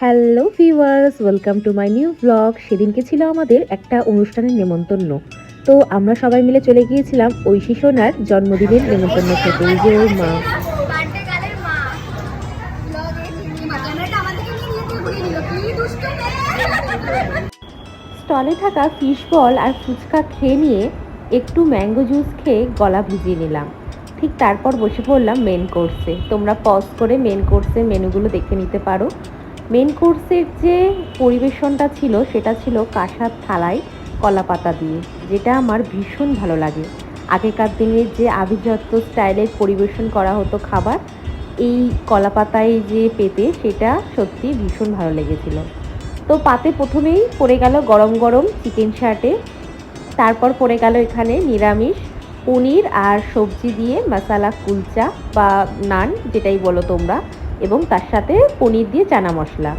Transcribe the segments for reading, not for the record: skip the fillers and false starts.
Hello viewers, welcome to my new blog. সেদিনকে ছিল আমাদের একটা অনুষ্ঠানের নেমন্তন্ন। তো আমরা সবাই মিলে চলে গিয়েছিলাম ঐশী সোনার জন্মদিনের নেমন্তন্ন খেতে। এই যে ওর মা। স্টলে থাকা ফিশ বল আর ফুচকা খেয়ে নিয়ে একটু ম্যাঙ্গো জুস খেয়ে গলা ভিজিয়ে নিলাম। ঠিক তারপর বসে পড়লাম মেন কোর্সে। তোমরা পজ করে মেন কোর্সের মেনুগুলো দেখে নিতে পারো। মেন কোর্সের যে পরিবেশনটা ছিল সেটা ছিল কাঁসার থালায় কলা পাতা দিয়ে, যেটা আমার ভীষণ ভালো লাগে। আগেকার দিনের যে আভিজাত্য স্টাইলের পরিবেশন করা হতো খাবার, এই কলা পাতায় যে পেতে, সেটা সত্যি ভীষণ ভালো লেগেছিল। তো পাতে প্রথমেই পড়ে গেল গরম গরম চিকেন শার্টে, তারপর পড়ে গেল এখানে নিরামিষ পনির আর সবজি দিয়ে মশালা কুলচা বা নান, যেটাই বলো তোমরা, এবং তার সাথে পনির দিয়ে চানা মশলা।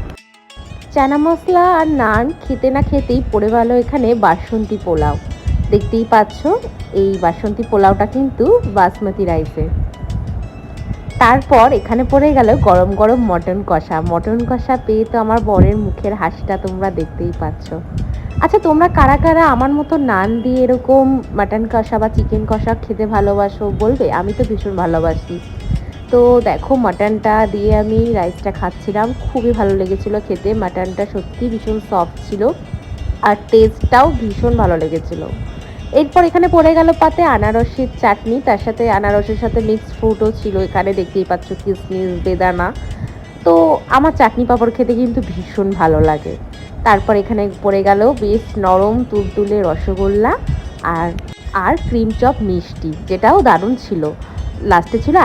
চানা মশলা আর নান খেতে না খেতেই পড়ে গেল এখানে বাসন্তী পোলাও। দেখতেই পাচ্ছ, এই বাসন্তী পোলাওটা কিন্তু বাসমতি রাইসের। তারপর এখানে পড়ে গেল গরম গরম মটন কষা। মটন কষা পেয়ে তো আমার বরের মুখের হাসিটা তোমরা দেখতেই পাচ্ছ। আচ্ছা, তোমরা কারা কারা আমার মতো নান দিয়ে এরকম মাটন কষা বা চিকেন কষা খেতে ভালোবাসো বলবে? আমি তো ভীষণ ভালোবাসি। তো দেখো, মাটনটা দিয়ে আমি রাইসটা খাচ্ছিলাম, খুবই ভালো লেগেছিলো খেতে। মাটনটা সত্যি ভীষণ সফট ছিল আর টেস্টটাও ভীষণ ভালো লেগেছিলো। এরপর এখানে পড়ে গেল পাতে আনারসের চাটনি, তার সাথে আনারসের সাথে মিক্সড ফ্রুটও ছিল। এখানে দেখতেই পাচ্ছ কিশমিশ, বেদানা। তো আমার চাটনি পাঁপড় খেতে কিন্তু ভীষণ ভালো লাগে। তারপর এখানে পড়ে গেল বেশ নরম তুলতুলে রসগোল্লা আর আর ক্রিম চপ মিষ্টি, যেটাও দারুণ ছিল। লাস্টে ছিল